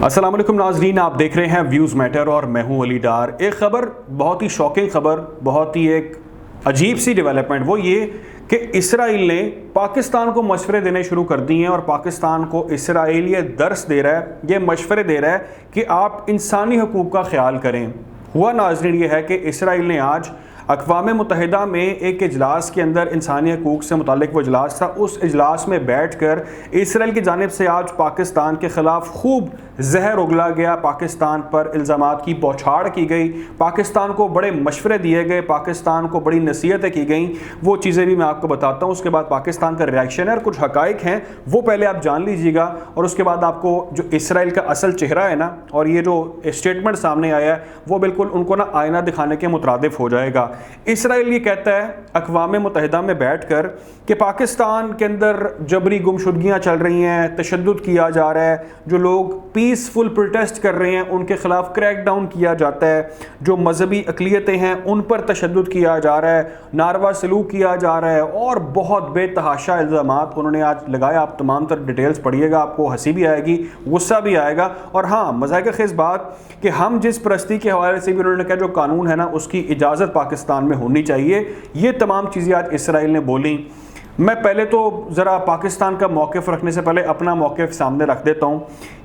السلام علیکم ناظرین، آپ دیکھ رہے ہیں ویوز میٹر اور میں ہوں علی ڈار۔ ایک خبر، بہت ہی شاکنگ خبر، بہت ہی ایک عجیب سی ڈیولپمنٹ، وہ یہ کہ اسرائیل نے پاکستان کو مشورے دینے شروع کر دیے ہیں اور پاکستان کو اسرائیل یہ درس دے رہا ہے، یہ مشورے دے رہا ہے کہ آپ انسانی حقوق کا خیال کریں۔ ہوا ناظرین یہ ہے کہ اسرائیل نے آج اقوام متحدہ میں ایک اجلاس کے اندر انسانی حقوق سے متعلق وہ اجلاس تھا، اس اجلاس میں بیٹھ کر اسرائیل کی جانب سے آج پاکستان کے خلاف خوب زہر اگلا گیا، پاکستان پر الزامات کی بوچھاڑ کی گئی، پاکستان کو بڑے مشورے دیے گئے، پاکستان کو بڑی نصیحتیں کی گئیں۔ وہ چیزیں بھی میں آپ کو بتاتا ہوں، اس کے بعد پاکستان کا ریاکشن ہے اور کچھ حقائق ہیں وہ پہلے آپ جان لیجیے گا، اور اس کے بعد آپ کو جو اسرائیل کا اصل چہرہ ہے نا، اور یہ جو اسٹیٹمنٹ سامنے آیا ہے وہ بالکل ان کو نا آئینہ دکھانے کے مترادف ہو جائے گا۔ اسرائیل یہ کہتا ہے اقوام متحدہ میں بیٹھ کر کہ پاکستان کے اندر جبری گمشدگیاں چل رہی ہیں، تشدد کیا جا رہا ہے، جو لوگ پیسفل پروٹیسٹ کر رہے ہیں ان کے خلاف کریک ڈاؤن کیا جاتا ہے، جو مذہبی اقلیتیں ہیں ان پر تشدد کیا جا رہا ہے، ناروا سلوک کیا جا رہا ہے، اور بہت بے تحاشا الزامات انہوں نے آج لگایا۔ آپ تمام تر ڈیٹیلز پڑھیے گا، آپ کو ہنسی بھی آئے گی، غصہ بھی آئے گا، اور ہاں مضحکہ خیز بات کہ ہم جس پرستی کے حوالے سے بھی انہوں نے کہا جو قانون ہے نا اس کی اجازت پاکستان میں ہونی چاہیے، یہ تمام چیزیں آج اسرائیل نے بولیں۔ میں پہلے تو ذرا پاکستان کا موقف رکھنے سے پہلے اپنا موقف سامنے رکھ دیتا ہوں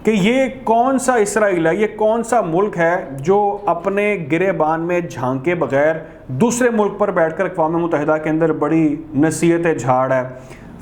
کہ یہ کون سا اسرائیل ہے، یہ کون سا ملک ہے جو اپنے گریبان میں جھانکے بغیر دوسرے ملک پر بیٹھ کر اقوام متحدہ کے اندر بڑی نصیحتیں جھاڑ ہے۔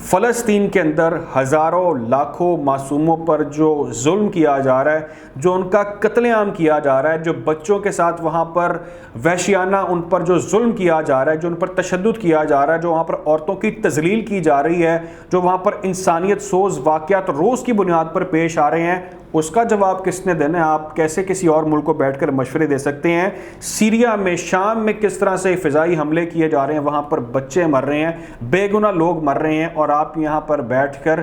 فلسطین کے اندر ہزاروں لاکھوں معصوموں پر جو ظلم کیا جا رہا ہے، جو ان کا قتل عام کیا جا رہا ہے، جو بچوں کے ساتھ وہاں پر وحشیانہ ان پر جو ظلم کیا جا رہا ہے، جو ان پر تشدد کیا جا رہا ہے، جو وہاں پر عورتوں کی تذلیل کی جا رہی ہے، جو وہاں پر انسانیت سوز واقعات روز کی بنیاد پر پیش آ رہے ہیں، اس کا جواب کس نے دینا ہے؟ آپ کیسے کسی اور ملک کو بیٹھ کر مشورے دے سکتے ہیں؟ سیریا میں، شام میں کس طرح سے فضائی حملے کیے جا رہے ہیں، وہاں پر بچے مر رہے ہیں، بے گناہ لوگ مر رہے ہیں، اور آپ یہاں پر بیٹھ کر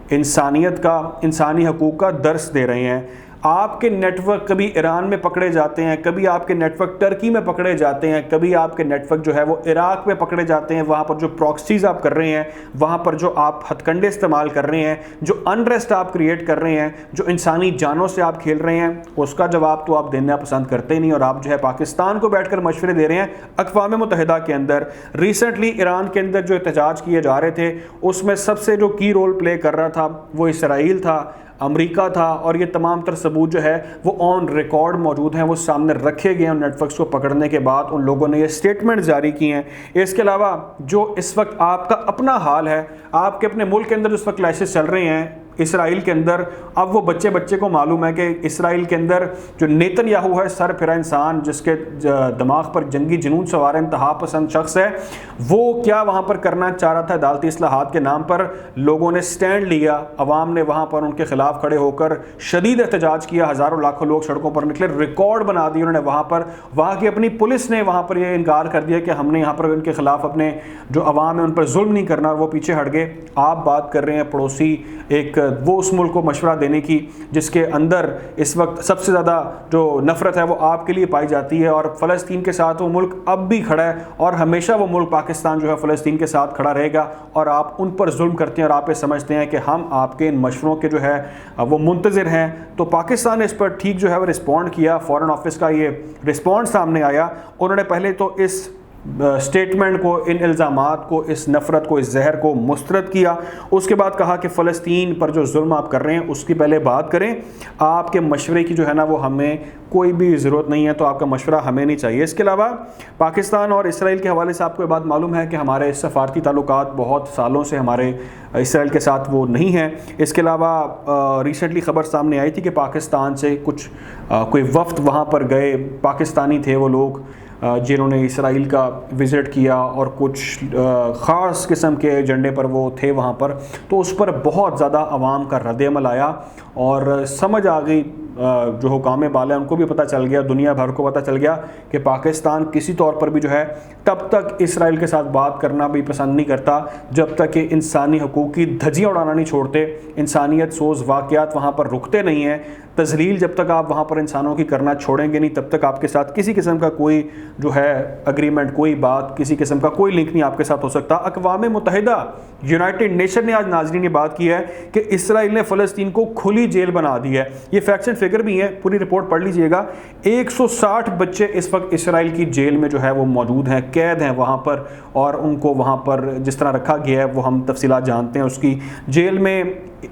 انسانیت کا، انسانی حقوق کا درس دے رہے ہیں۔ آپ کے نیٹ ورک کبھی ایران میں پکڑے جاتے ہیں، کبھی آپ کے نیٹ ورک ٹرکی میں پکڑے جاتے ہیں، کبھی آپ کے نیٹ ورک جو ہے وہ عراق میں پکڑے جاتے ہیں، وہاں پر جو پراکسیز آپ کر رہے ہیں، وہاں پر جو آپ ہتھ کنڈے استعمال کر رہے ہیں، جو انریسٹ آپ کریٹ کر رہے ہیں، جو انسانی جانوں سے آپ کھیل رہے ہیں، اس کا جواب تو آپ دینا پسند کرتے نہیں، اور آپ جو ہے پاکستان کو بیٹھ کر مشورے دے رہے ہیں۔ اقوام متحدہ کے اندر ریسنٹلی ایران کے اندر جو احتجاج کیے جا رہے تھے، اس میں سب سے جو کی رول پلے کر رہا تھا وہ اسرائیل تھا، امریکہ تھا، اور یہ تمام تر ثبوت جو ہے وہ آن ریکارڈ موجود ہیں، وہ سامنے رکھے گئے ہیں۔ نیٹ ورکس کو پکڑنے کے بعد ان لوگوں نے یہ سٹیٹمنٹ جاری کی ہیں۔ اس کے علاوہ جو اس وقت آپ کا اپنا حال ہے، آپ کے اپنے ملک کے اندر اس وقت کلائسس چل رہے ہیں اسرائیل کے اندر، اب وہ بچے کو معلوم ہے کہ اسرائیل کے اندر جو نیتن یاہو ہے، سر پھرا انسان جس کے دماغ پر جنگی جنون سوار انتہا پسند شخص ہے، وہ کیا وہاں پر کرنا چاہ رہا تھا؟ عدالتی اصلاحات کے نام پر لوگوں نے سٹینڈ لیا، عوام نے وہاں پر ان کے خلاف کھڑے ہو کر شدید احتجاج کیا، ہزاروں لاکھوں لوگ سڑکوں پر نکلے، ریکارڈ بنا دی انہوں نے وہاں پر، وہاں کی اپنی پولیس نے وہاں پر یہ انکار کر دیا کہ ہم نے یہاں پر ان کے خلاف اپنے جو عوام ہے ان پر ظلم نہیں کرنا، اور وہ پیچھے ہٹ گئے۔ آپ بات کر رہے ہیں پڑوسی ایک وہ اس ملک کو مشورہ دینے کی جس کے اندر اس وقت سب سے زیادہ جو نفرت ہے وہ آپ کے لیے پائی جاتی ہے، اور فلسطین کے ساتھ وہ ملک اب بھی کھڑا ہے، اور ہمیشہ وہ ملک پاکستان جو ہے فلسطین کے ساتھ کھڑا رہے گا، اور آپ ان پر ظلم کرتے ہیں اور آپ یہ سمجھتے ہیں کہ ہم آپ کے ان مشوروں کے جو ہے وہ منتظر ہیں۔ تو پاکستان نے اس پر ٹھیک جو ہے وہ رسپونڈ کیا، فارن آفس کا یہ رسپونس سامنے آیا۔ انہوں نے پہلے تو اس سٹیٹمنٹ کو، ان الزامات کو، اس نفرت کو، اس زہر کو مسترد کیا، اس کے بعد کہا کہ فلسطین پر جو ظلم آپ کر رہے ہیں اس کی پہلے بات کریں، آپ کے مشورے کی جو ہے نا وہ ہمیں کوئی بھی ضرورت نہیں ہے، تو آپ کا مشورہ ہمیں نہیں چاہیے۔ اس کے علاوہ پاکستان اور اسرائیل کے حوالے سے آپ کو یہ بات معلوم ہے کہ ہمارے سفارتی تعلقات بہت سالوں سے ہمارے اسرائیل کے ساتھ وہ نہیں ہیں۔ اس کے علاوہ ریسنٹلی خبر سامنے آئی تھی کہ پاکستان سے کچھ کوئی وفد وہاں پر گئے، پاکستانی تھے وہ لوگ جنہوں نے اسرائیل کا وزٹ کیا، اور کچھ خاص قسم کے ایجنڈے پر وہ تھے وہاں پر، تو اس پر بہت زیادہ عوام کا رد عمل آیا، اور سمجھ آ گئی، جو حکام بالا ان کو بھی پتہ چل گیا، دنیا بھر کو پتہ چل گیا کہ پاکستان کسی طور پر بھی جو ہے تب تک اسرائیل کے ساتھ بات کرنا بھی پسند نہیں کرتا جب تک کہ انسانی حقوق کی دھجیاں اڑانا نہیں چھوڑتے، انسانیت سوز واقعات وہاں پر رکتے نہیں ہیں، تذلیل جب تک آپ وہاں پر انسانوں کی کرنا چھوڑیں گے نہیں تب تک آپ کے ساتھ کسی قسم کا کوئی جو ہے اگریمنٹ، کوئی بات، کسی قسم کا کوئی لنک نہیں آپ کے ساتھ ہو سکتا۔ اقوام متحدہ یونائٹڈ نیشن نے آج ناظرین یہ بات کی ہے کہ اسرائیل نے فلسطین کو کھلی جیل بنا دی ہے۔ یہ فیکٹس اینڈ فگر بھی ہیں، پوری رپورٹ پڑھ لیجئے گا۔ 160 بچے اس وقت اسرائیل کی جیل میں جو ہے وہ موجود ہیں، قید ہیں وہاں پر، اور ان کو وہاں پر جس طرح رکھا گیا ہے وہ ہم تفصیلات جانتے ہیں اس کی۔ جیل میں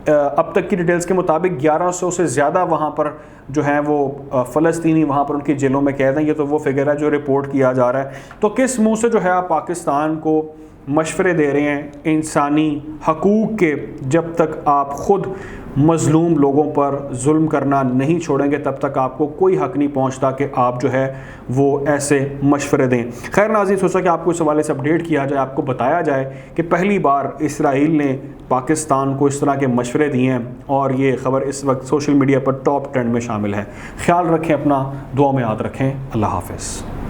اب تک کی ڈیٹیلز کے مطابق 1100 سے زیادہ وہاں پر جو ہیں وہ فلسطینی وہاں پر ان کی جیلوں میں قید ہیں۔ یہ تو وہ فگر ہے جو رپورٹ کیا جا رہا ہے۔ تو کس منہ سے جو ہے آپ پاکستان کو مشورے دے رہے ہیں انسانی حقوق کے؟ جب تک آپ خود مظلوم لوگوں پر ظلم کرنا نہیں چھوڑیں گے تب تک آپ کو کوئی حق نہیں پہنچتا کہ آپ جو ہے وہ ایسے مشورے دیں۔ خیر ناظرین، سوچا کہ آپ کو اس حوالے سے اپڈیٹ کیا جائے، آپ کو بتایا جائے کہ پہلی بار اسرائیل نے پاکستان کو اس طرح کے مشورے دیے ہیں، اور یہ خبر اس وقت سوشل میڈیا پر ٹاپ ٹرینڈ میں شامل ہے۔ خیال رکھیں اپنا، دعا میں یاد رکھیں۔ اللہ حافظ۔